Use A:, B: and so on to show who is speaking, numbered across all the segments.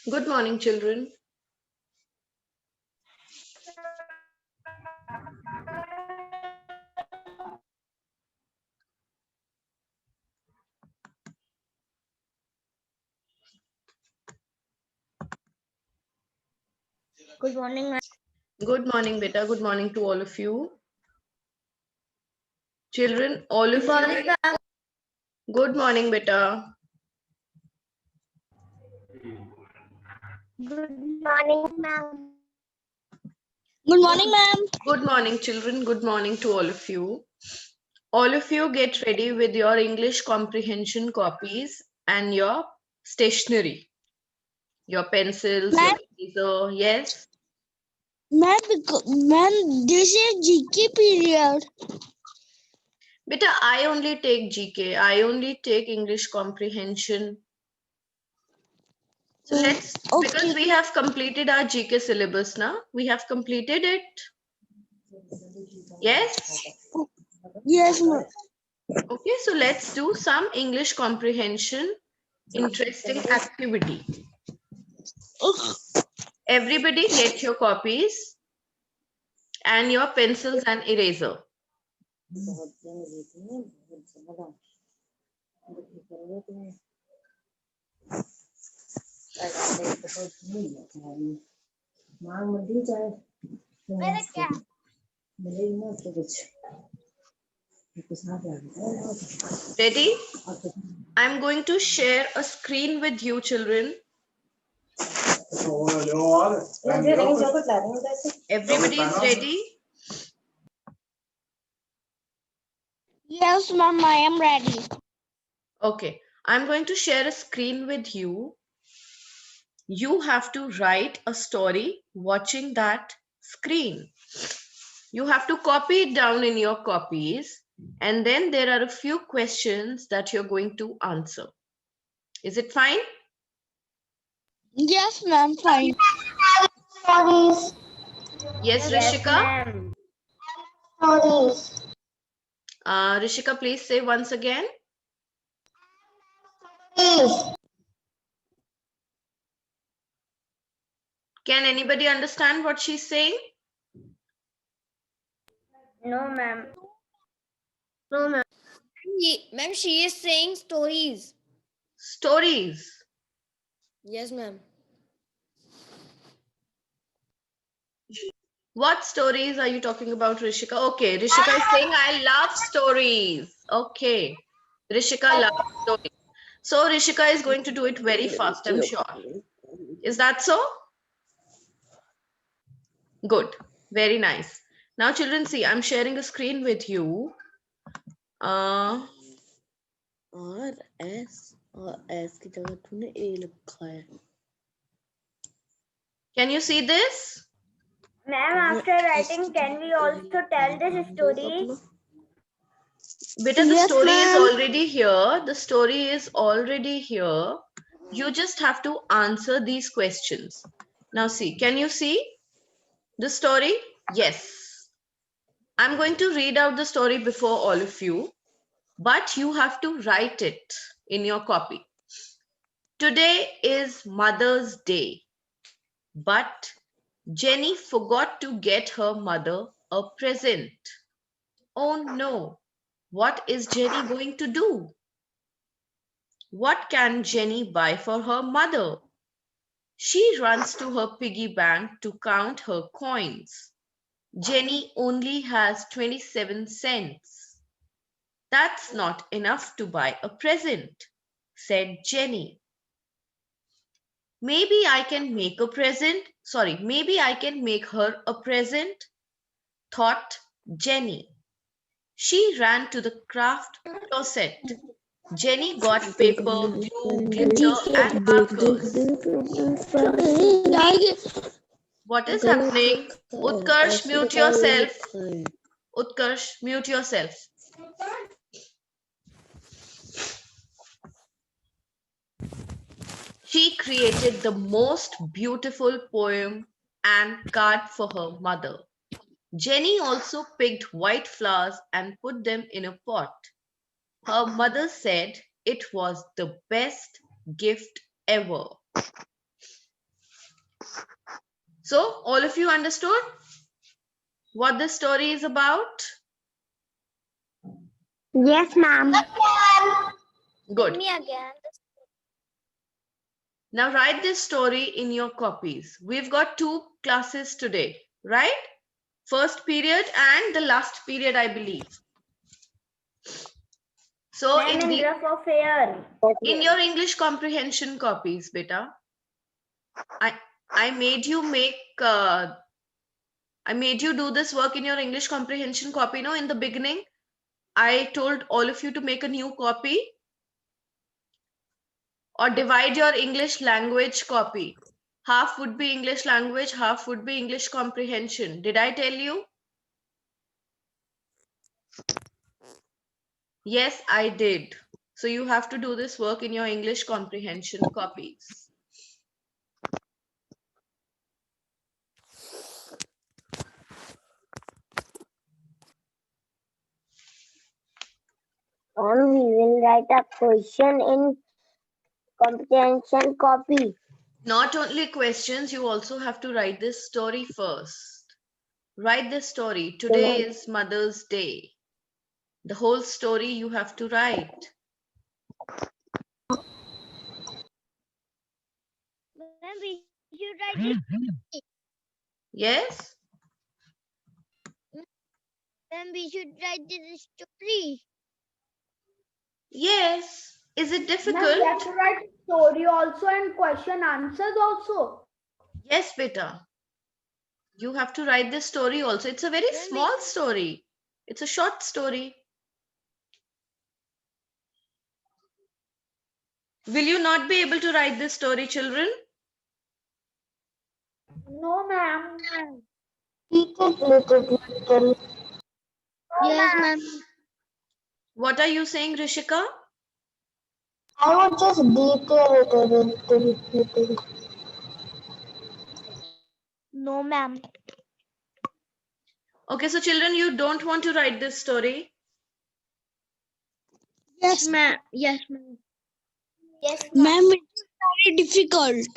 A: Good morning, children.
B: Good morning, ma'am.
A: Good morning, beta. Good morning to all of you. Children, all of you. Good morning, beta.
B: Good morning, ma'am. Good morning, ma'am.
A: Good morning, children. Good morning to all of you. All of you get ready with your English comprehension copies and your stationery, your pencils, your
B: Ma'am,
A: eraser. Yes.
B: ma'am, this is GK period.
A: Beta, I only take GK. I only take English comprehension. So let's, because
B: Okay.
A: we have completed our GK syllabus now. We have completed it. Yes.
B: Yes, ma'am.
A: Okay, so let's do some English comprehension interesting activity. Everybody get your copies and your pencils and eraser. Ready? I'm going to share a screen with you, children. Everybody is ready?
B: Yes, ma'am, I am ready.
A: Okay, I'm going to share a screen with you. You have to write a story watching that screen. You have to copy it down in your copies, and then there are a few questions that you're going to answer. Is it fine?
B: Yes, ma'am, fine. Stories.
A: Yes,
B: Yes,
A: Rishika?
B: ma'am. Stories.
A: Rishika, please say once again.
B: Stories.
A: Can anybody understand what she's saying?
B: No, ma'am. No, ma'am. Ma'am, she is saying stories.
A: Stories.
B: Yes, ma'am.
A: What stories are you talking about, Rishika? Okay, Rishika is saying, I love stories. Okay, Rishika loves stories. So Rishika is going to do it very fast, I'm sure. Is that so? Good. Very nice. Now, children, see, I'm sharing a screen with you.
C: और S की जगह तूने ए लिखा है.
A: Can you see this?
B: Ma'am, after writing, can we also tell this story?
A: Beta, the
B: Yes,
A: story is
B: ma'am.
A: already here. The story is already here. You just have to answer these questions. Now, see, can you see the story? Yes. I'm going to read out the story before all of you, but you have to write it in your copy. Today is Mother's Day, but Jenny forgot to get her mother a present. Oh no, what is Jenny going to do? What can Jenny buy for her mother? She runs to her piggy bank to count her coins. Jenny only has 27 cents. That's not enough to buy a present, said Jenny. Maybe I can make a present. Maybe I can make her a present, thought Jenny. She ran to the craft closet. Jenny got paper, glue, glitter, and markers. What is happening? Utkarsh, mute yourself. Utkarsh, mute yourself. She created the most beautiful poem and card for her mother. Jenny also picked white flowers and put them in a pot. Her mother said it was the best gift ever. So all of you understood what this story is about?
B: Yes, ma'am.
A: Good.
B: Me again.
A: Now write this story in your copies. We've got 2 classes today, right? First period and the last period, I believe. So in your English comprehension copies, beta, I made you do this work in your English comprehension copy. No, in the beginning, I told all of you to make a new copy or divide your English language copy. Half would be English language, half would be English comprehension. Did I tell you? Yes, I did. So you have to do this work in your English comprehension copies.
B: And we will write a question in comprehension copy.
A: Not only questions, you also have to write this story first. Write this story. Today is Mother's Day. The whole story you have to write.
B: Ma'am, we should write it.
A: Yes?
B: Ma'am, we should write this story.
A: Yes. Is it
D: Ma'am,
A: difficult?
D: we have to write story also and question answers also.
A: Yes, beta. You have to write this story also. It's a very small story. It's a short story. Will you not be able to write this story, children?
D: No, ma'am.
B: Yes, ma'am.
A: What are you saying, Rishika?
B: I want just detail. No, ma'am.
A: Okay, so children, you don't want to write this story?
B: Yes, ma'am. Yes, ma'am. Yes,
C: Ma'am, it's very difficult.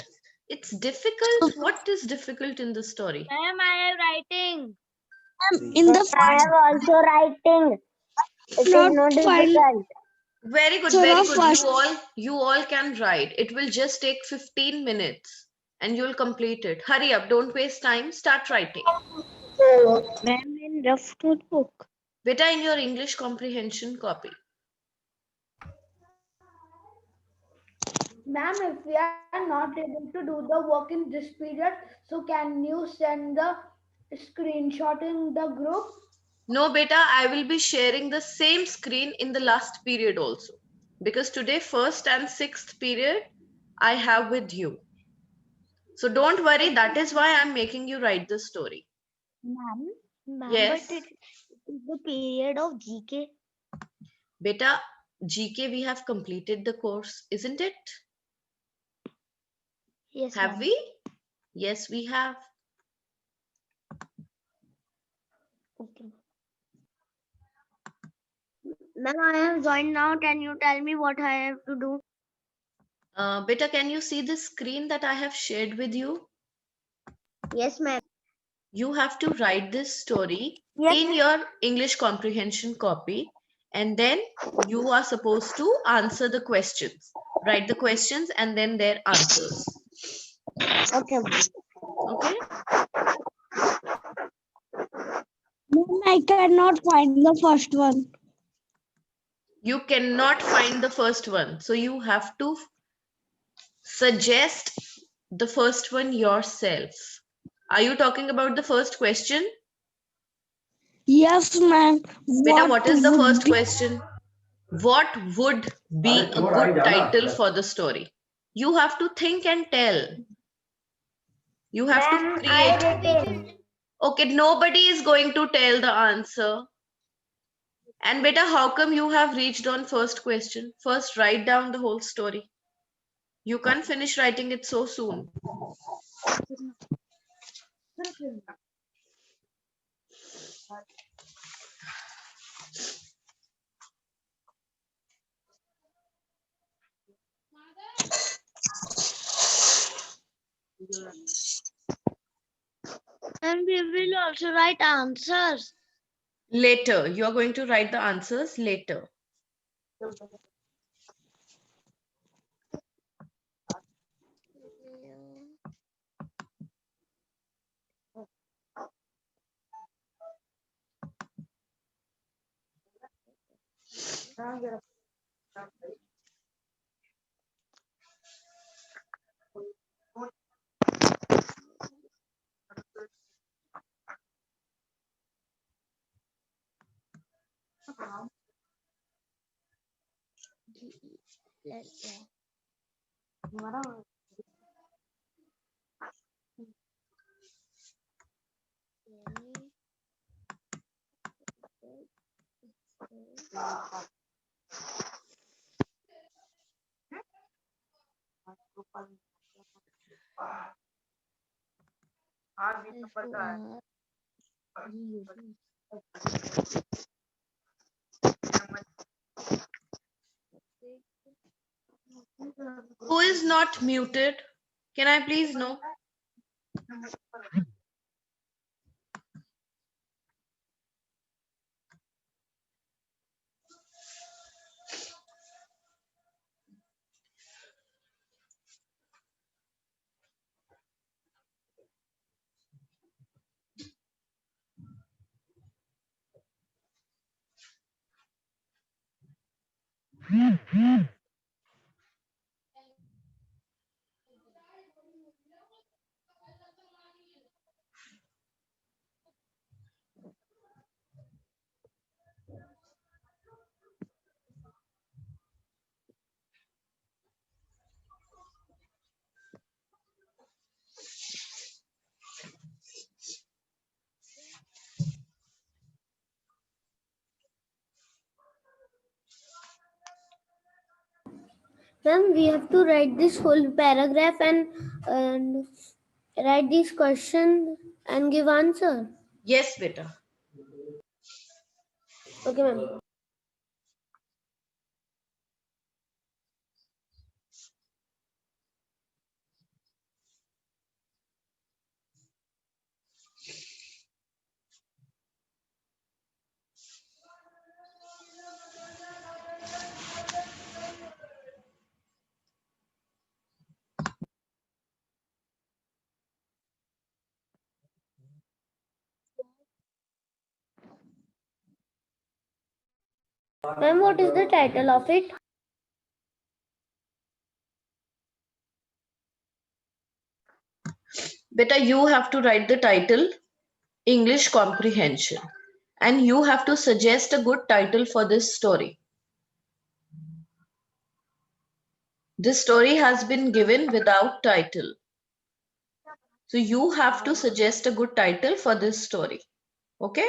A: It's difficult? What is difficult in the story?
B: Ma'am, I am writing.
C: In the
B: I am also writing. It is
C: Not
B: not
C: fine.
B: difficult.
A: Very good,
C: So
A: very
C: the
A: good.
C: first-
A: You all can write. It will just take 15 minutes and you'll complete it. Hurry up, don't waste time. Start writing.
C: ma'am, in rough notebook.
A: Beta, in your English comprehension copy.
D: Ma'am, if we are not able to do the work in this period, so can you send the screenshot in the group?
A: No, beta, I will be sharing the same screen in the last period also. Because today, first and sixth period, I have with you. So don't worry, that is why I'm making you write the story.
B: Ma'am,
A: Yes.
B: but it is the period of GK.
A: Beta, GK, we have completed the course, isn't it?
B: Yes,
A: Have
B: ma'am.
A: we? Yes, we have.
B: Okay. Ma'am, I have joined now. Can you tell me what I have to do?
A: Beta, can you see the screen that I have shared with you?
B: Yes, ma'am.
A: You have to write this story
B: Yes.
A: in your English comprehension copy, and then you are supposed to answer the questions. Write the questions and then their answers.
B: Okay.
A: Okay?
C: Ma'am, I cannot find the first one.
A: You cannot find the first one. So you have to suggest the first one yourself. Are you talking about the first question?
C: Yes, ma'am.
A: Beta, what is the
C: would
A: first
C: be-
A: question? What would be a good title for the story? You have to think and tell. You have to create. Okay, nobody is going to tell the answer. And beta, how come you have reached on first question? First, write down the whole story. You can't finish writing it so soon.
B: And we will also write answers.
A: Later. You are going to write the answers later. Who is not muted? Can I please know?
B: Then we have to write this whole paragraph and write this question and give answer.
A: Yes, beta.
B: Okay, ma'am. Ma'am, what is the title of it?
A: Beta, you have to write the title English Comprehension. And you have to suggest a good title for this story. This story has been given without title. So you have to suggest a good title for this story. Okay?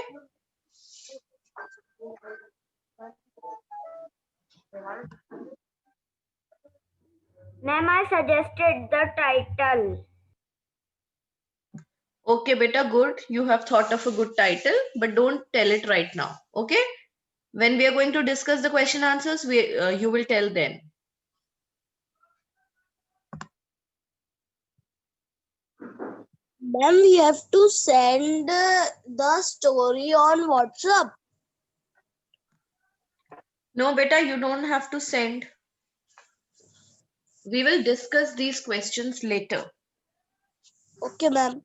B: Ma'am, I suggested the title.
A: Okay, beta, good. You have thought of a good title, but don't tell it right now. Okay? When we are going to discuss the question answers, you will tell then.
C: Ma'am, we have to send the story on WhatsApp.
A: No, beta, you don't have to send. We will discuss these questions later.
C: Okay, ma'am.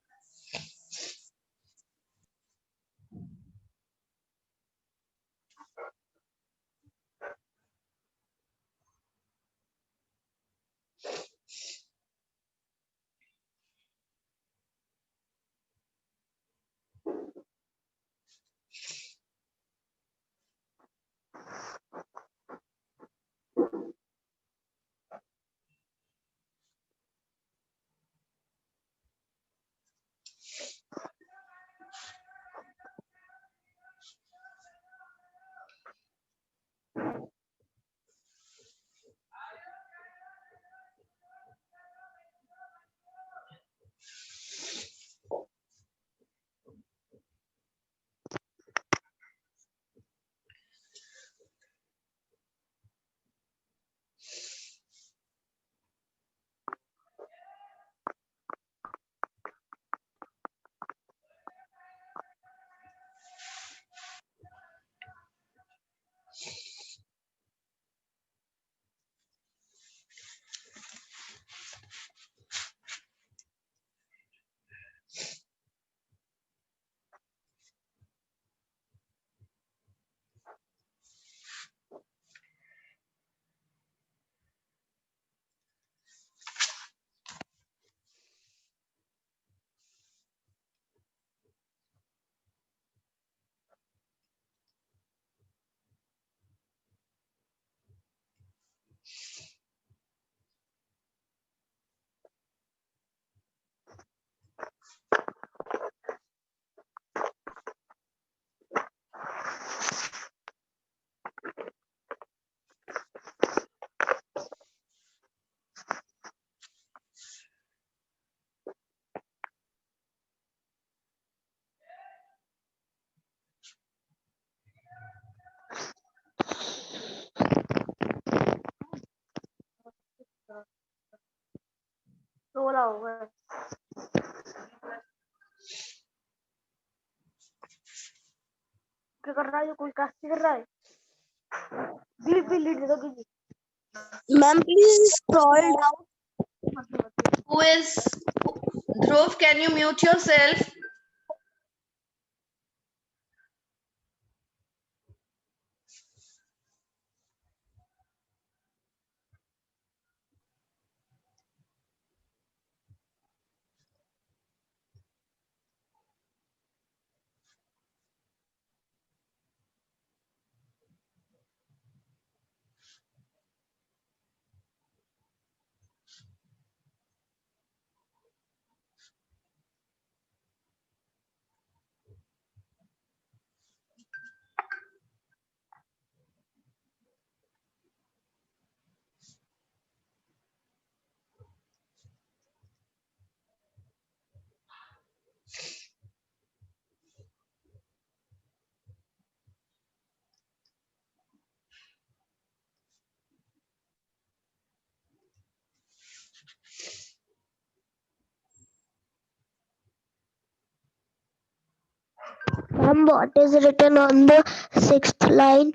D: सोला होगा। क्या कर रहा है? कोई कास्ती कर रहा है? लीड दे दो किसी।
C: Ma'am please scroll down.
A: Who is Dhruv? Can you mute yourself?
B: Ma'am, what is written on the 6th line?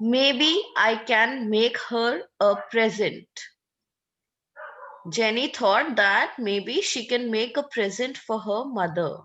A: Maybe I can make her a present. Jenny thought that maybe she can make a present for her mother.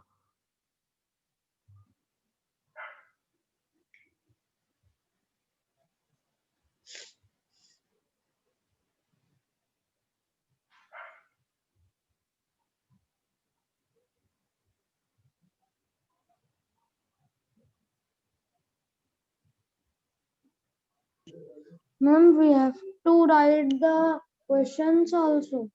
D: Ma'am, we have to write the questions also.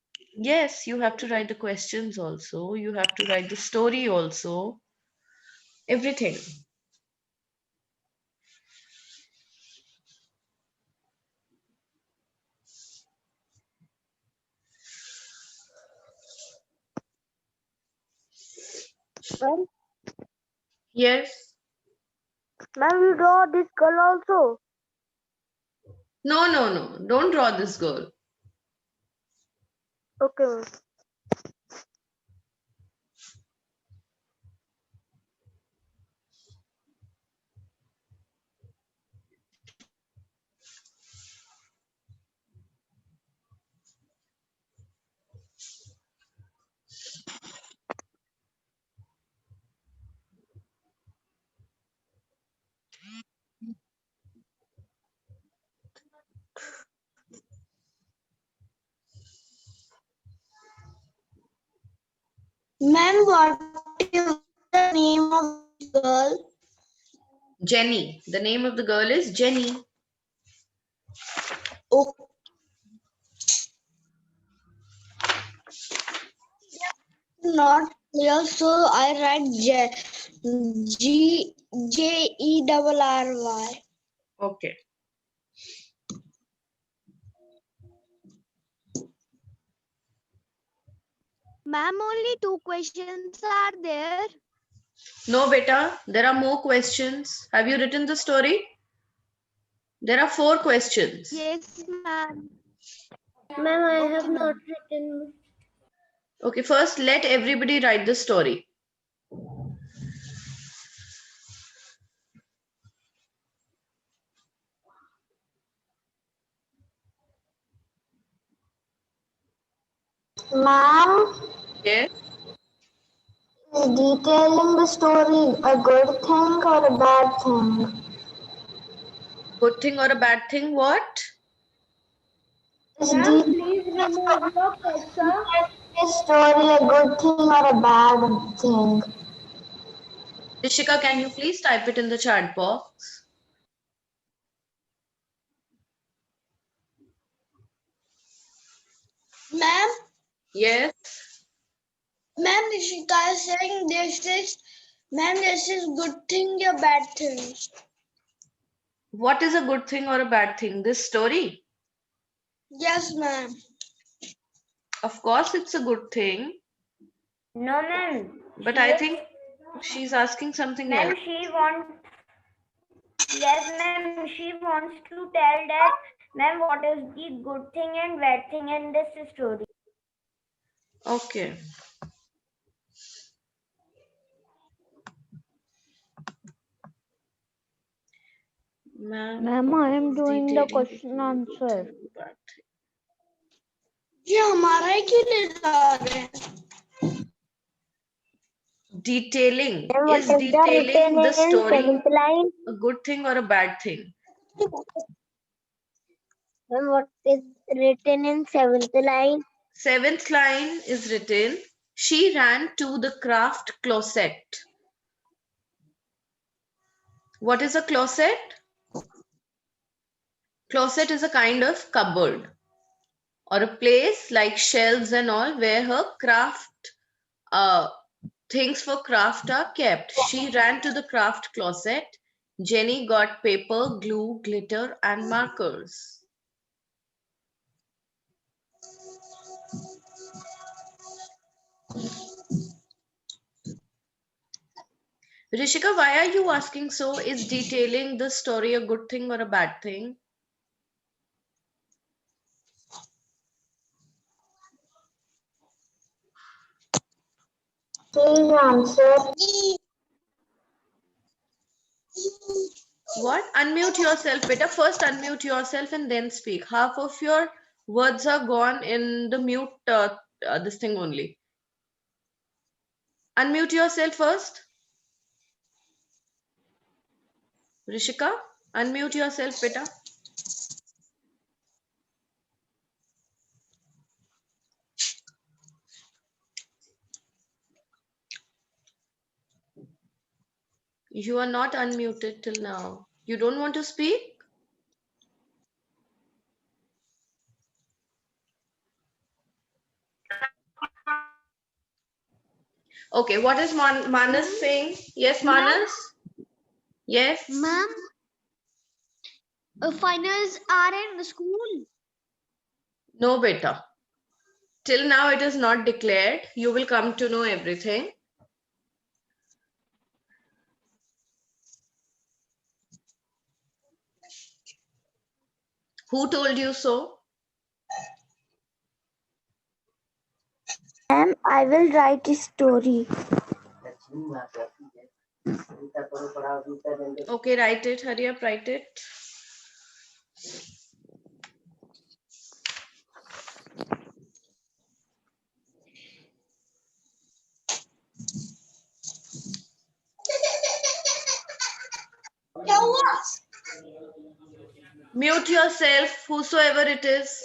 A: Yes, you have to write the questions also. You have to write the story also. Everything.
D: Ma'am,
A: Yes.
D: ma'am, we draw this girl also.
A: No, no, no. Don't draw this girl.
D: Okay, ma'am.
C: Ma'am, what is the name of the girl?
A: Jenny. The name of the girl is Jenny.
C: Oh, not clear, so I write Jerry.
A: Okay.
B: Ma'am, only 2 questions are there.
A: No, beta. There are more questions. Have you written the story? There are 4 questions.
B: Yes, ma'am.
D: Ma'am, I have not written.
A: Okay, first let everybody write the story.
C: Ma'am,
A: Yes.
C: is detailing the story a good thing or a bad thing?
A: Good thing or a bad thing? What?
C: Is
D: Ma'am,
C: detailing
D: please remove your cursor.
C: the story a good thing or a bad thing?
A: Rishika, can you please type it in the chat box?
C: Ma'am,
A: Yes.
C: ma'am, Rishika is saying this is good thing or bad thing?
A: What is a good thing or a bad thing? This story?
C: Yes, ma'am.
A: Of course, it's a good thing.
D: No, ma'am.
A: But I think she's asking something else.
D: Ma'am, she wants. Yes, ma'am. She wants to tell that
E: Ma'am, what is the good thing and bad thing in this story?
A: Okay.
D: Ma'am, I am doing the question answer.
C: ये हमारा ही क्यों ले जा रहे हैं?
A: Detailing.
B: And what
A: Is
B: is the
A: detailing
B: written
A: the
B: in
A: story
B: 7th line?
A: a good thing or a bad thing?
B: And what is written in 7th line?
A: 7th line is written, she ran to the craft closet. What is a closet? Closet is a kind of cupboard or a place like shelves and all where her craft things for craft are kept. She ran to the craft closet. Jenny got paper, glue, glitter, and markers. Rishika, why are you asking so? Is detailing the story a good thing or a bad thing?
B: Please answer.
A: What? Unmute yourself, beta. First unmute yourself and then speak. Half of your words are gone in the mute this thing only. Unmute yourself first. Rishika, unmute yourself, beta. You are not unmuted till now. You don't want to speak? Okay, what is Manas saying? Yes, Manas? Yes?
C: Ma'am, finals are in the school.
A: No, beta. Till now it is not declared. You will come to know everything. Who told you so?
B: Ma'am, I will write a story.
A: Okay, write it. Hurry up, write it.
C: क्या हुआ?
A: Mute yourself, whosoever it is.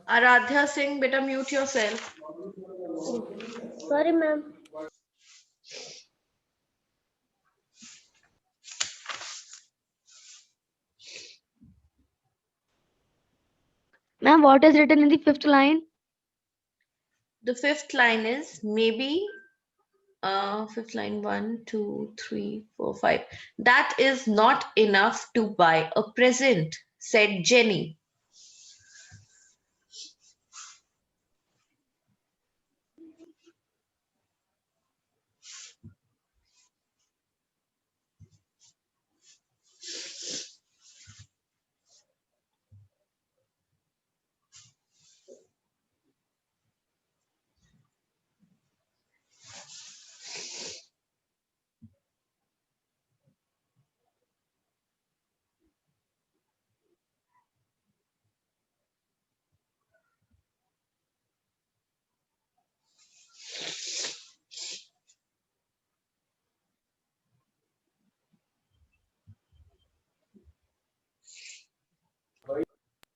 A: Aradhya Singh, beta mute yourself.
B: Sorry, ma'am.
D: Ma'am, what is written in the 5th line?
A: The 5th line is maybe, 5th line, 1, 2, 3, 4, 5. That is not enough to buy a present, said Jenny.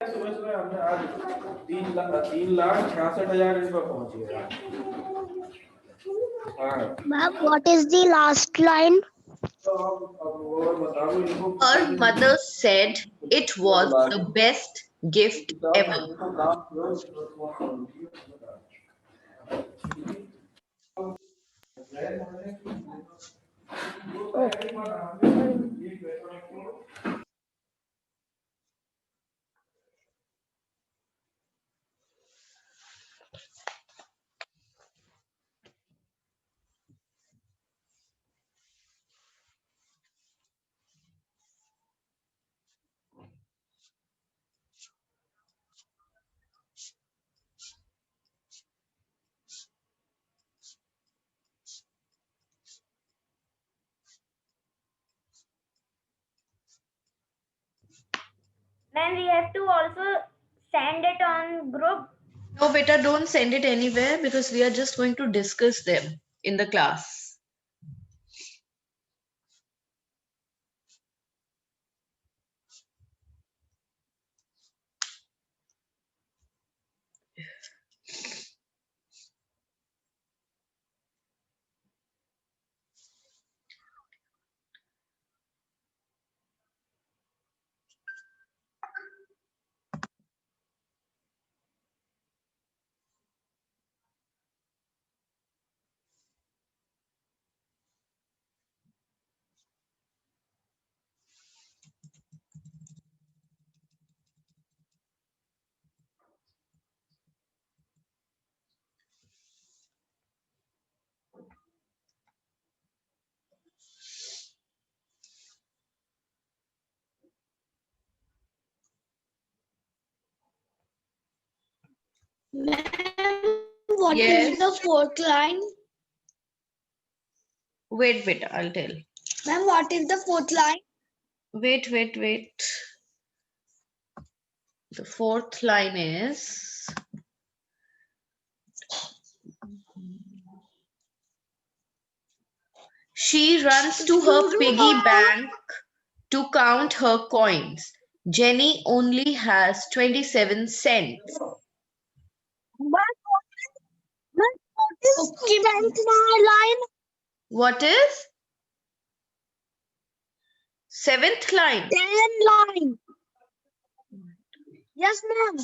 F: सुबह सुबह हमने आज 3,66,000 इस पर पहुंच गया। हाँ।
B: Ma'am, what is the last line?
A: Her mother said it was the best gift ever.
E: Ma'am, we have to also send it on group.
A: No, beta, don't send it anywhere because we are just going to discuss them in the class.
C: Ma'am, what is
A: Yes.
C: the fourth line?
A: Wait, beta, I'll tell.
C: Ma'am, what is the fourth line?
A: Wait. The fourth line is she runs to her piggy bank to count her coins. Jenny only has 27 cents.
C: Okay, line.
A: What is? Seventh line.
C: Line. Yes, ma'am.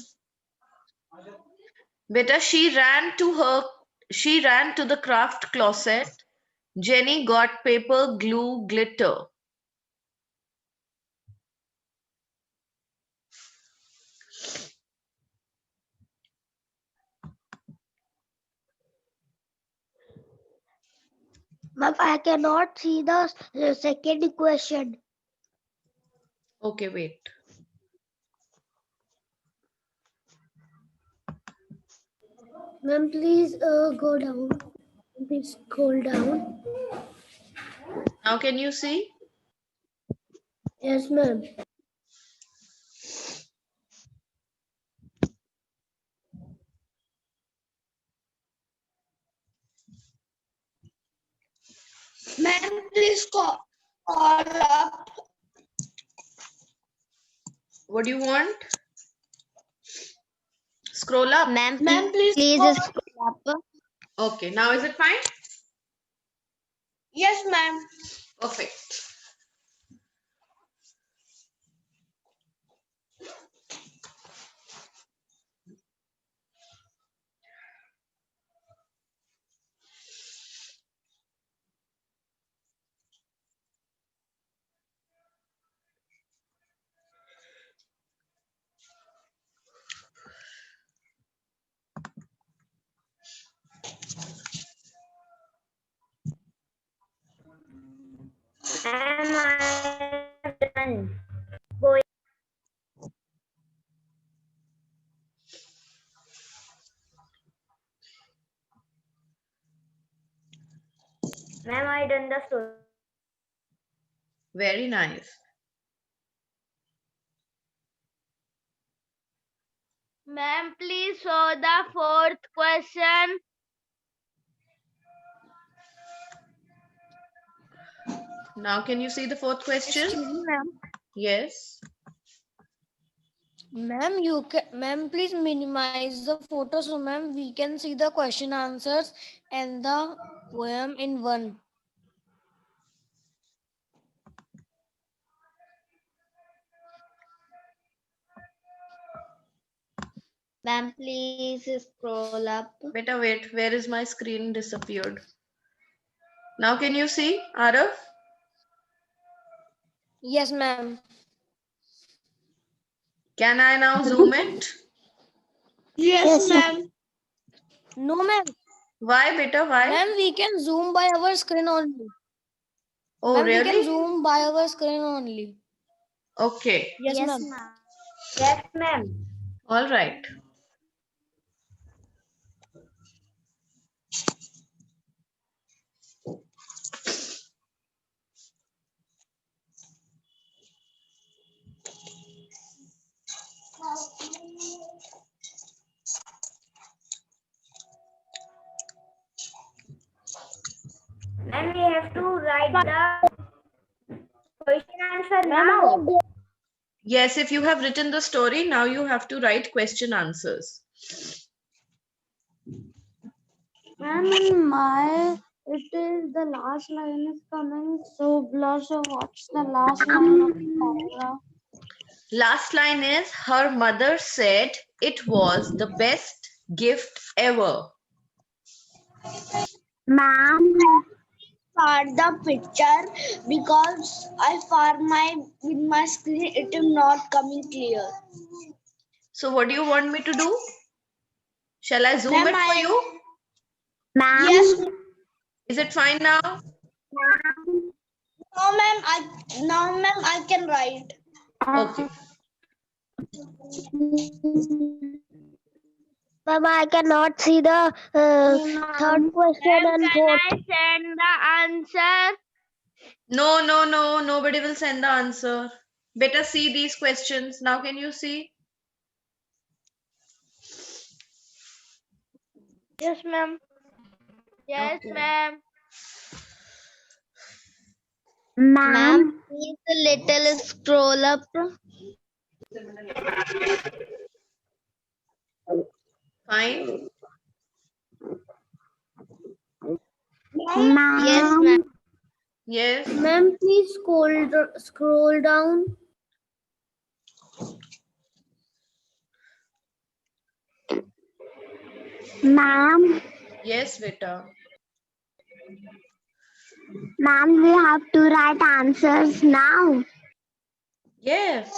A: Beta, she ran to the craft closet. Jenny got paper, glue, glitter.
C: Ma'am, I cannot see the second question.
A: Okay, wait.
B: Ma'am, please go down. Please scroll down.
A: Now can you see?
B: Yes, ma'am.
C: Ma'am, please call up.
A: What do you want? Scroll up.
C: Ma'am, please scroll up.
A: Okay, now is it fine?
C: Yes, ma'am.
A: Perfect.
E: Ma'am, I have done. Going. Ma'am, I done the story.
A: Very nice.
C: Ma'am, please show the fourth question.
A: Now can you see the fourth question?
B: Excuse me, ma'am.
A: Yes.
B: Ma'am, please minimize the photo so ma'am we can see the question answers and the poem in one.
C: Ma'am, please scroll up.
A: Beta, wait. Where is my screen disappeared? Now can you see, Arav?
B: Yes, ma'am.
A: Can I now zoom it?
C: Yes, ma'am.
B: No, ma'am.
A: Why, beta? Why?
B: Ma'am, we can zoom by our screen only.
A: Oh,
B: Ma'am, we can
A: really?
B: zoom by our screen only.
A: Okay.
B: Yes, ma'am.
E: Yes, ma'am.
A: All right.
E: write the question answer now.
A: Yes, if you have written the story, now you have to write question answers.
B: Ma'am, in my, it is the last line is coming. So, Blusher, what's the last line of the paragraph?
A: Last line is, her mother said it was the best gift ever.
B: Ma'am,
C: For the picture because I for my with my screen it is not coming clear.
A: So what do you want me to do? Shall I zoom
C: Ma'am,
A: it for you?
B: ma'am,
C: Yes.
A: Is it fine now?
C: Now ma'am I can write.
A: Okay.
B: Ma'am, I cannot see the third question and fourth.
E: Send the answer?
A: No, nobody will send the answer. Better see these questions. Now can you see?
E: Yes, ma'am. Yes,
A: Okay.
E: ma'am.
B: Ma'am, please a little scroll up.
A: Fine.
B: Ma'am. Yes, ma'am.
A: Yes.
B: Ma'am, please scroll down. Ma'am,
A: Yes, beta.
B: ma'am, we have to write answers now.
A: Yes.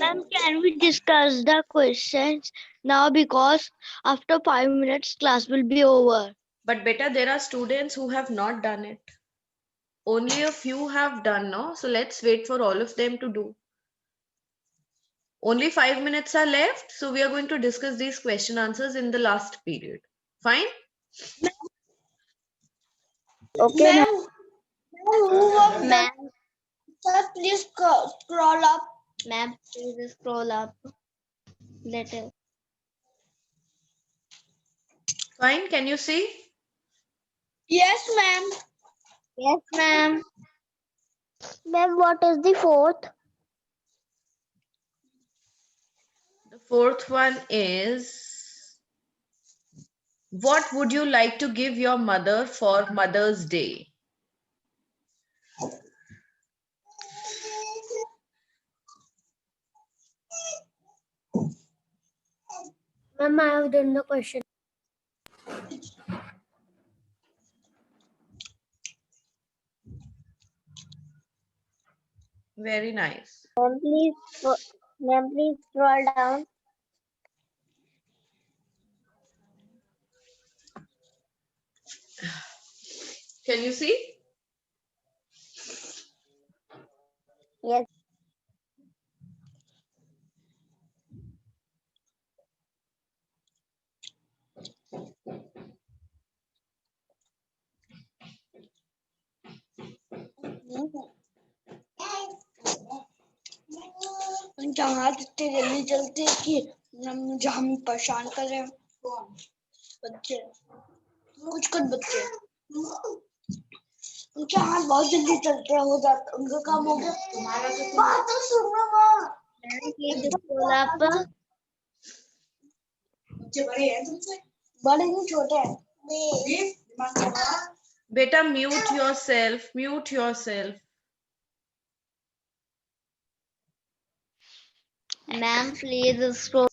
B: Ma'am, can we discuss the questions now because after 5 minutes class will be over.
A: But beta, there are students who have not done it. Only a few have done, no? So let's wait for all of them to do. Only 5 minutes are left. So we are going to discuss these question answers in the last period. Fine?
B: Okay,
C: Ma'am, who of the
B: ma'am.
C: sir, please scroll up.
B: Ma'am, please scroll up. Little.
A: Fine. Can you see?
C: Yes, ma'am.
B: Yes, ma'am. Ma'am, what is the fourth?
A: The fourth one is, what would you like to give your mother for Mother's Day?
B: Ma'am, I have done the question.
A: Very nice.
B: Ma'am, please scroll down.
A: Can you see?
B: Yes.
C: जहाँ इतने जल्दी चलते हैं कि मुझे हम परेशान कर रहे हैं बच्चे कुछ बच्चे उनके हाथ बहुत जल्दी चलते हैं हो जाता उनका काम हो गया बात तो सुनो माँ बच्चे बड़े हैं तुमसे बड़े नहीं छोटे हैं
A: Beta, mute yourself. Mute yourself.
B: Ma'am, please scroll.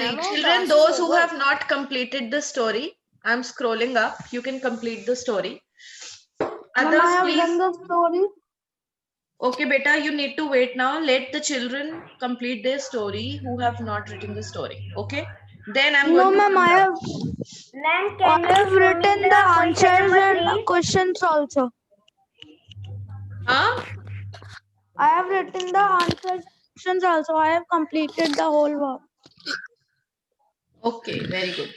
A: See, children, those who have not completed the story, I'm scrolling up. You can complete the story.
B: Ma'am, I
A: Others,
B: have
A: please.
B: done the story.
A: Okay, beta, you need to wait now. Let the children complete their story who have not written the story. Okay? Then I'm
B: No,
A: going to
B: ma'am,
A: come
B: I
A: down.
B: have
E: Ma'am, can you
B: written
E: show me
B: the
E: the question
B: answers
E: number
B: and
E: 3?
B: questions also.
A: Huh?
B: I have written the answers questions also. I have completed the whole work.
A: Okay, very good.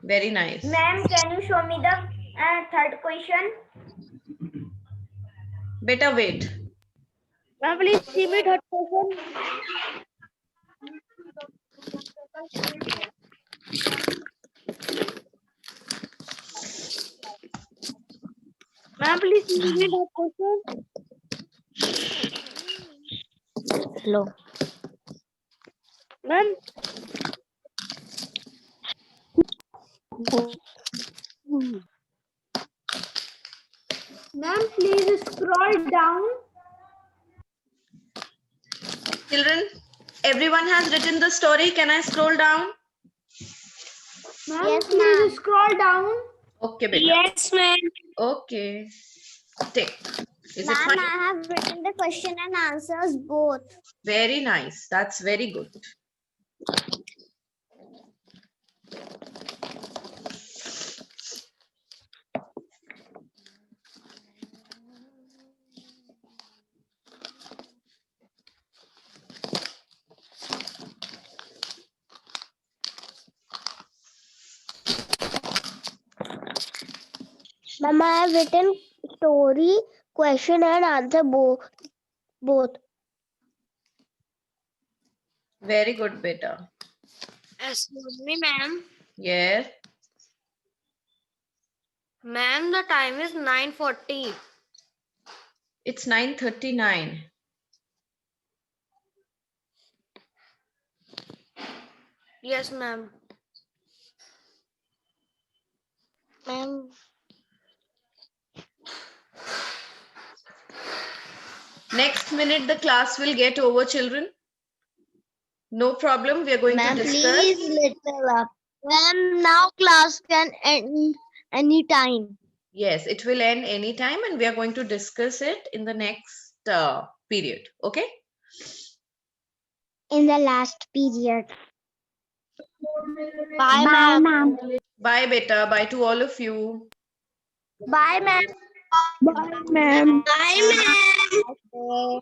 A: Very nice.
E: Ma'am, can you show me the third question?
A: Beta, wait.
B: Ma'am, please see me third question. Ma'am, please see me third question. Hello. Ma'am.
D: Ma'am, please scroll down.
A: Children, everyone has written the story. Can I scroll down?
D: Ma'am,
B: Yes,
D: please
B: ma'am.
D: scroll down.
A: Okay, beta.
B: Yes, ma'am.
A: Okay. Tick. Is it
B: Ma'am,
A: fine?
B: I have written the question and answers both.
A: Very nice. That's very good.
B: Ma'am, I have written story, question and answer both.
A: Very good, beta.
G: Excuse me, ma'am.
A: Yes.
G: Ma'am, the time is 9:40.
A: It's 9:39.
G: Yes, ma'am.
B: Ma'am,
A: Next minute, the class will get over, children. No problem. We are going to discuss.
B: please little up. Ma'am, now class can end anytime.
A: Yes, it will end anytime and we are going to discuss it in the next period. Okay?
B: In the last period. Bye, ma'am.
A: Bye, beta. Bye to all of you.
B: Bye, ma'am. Bye, ma'am. Bye, ma'am.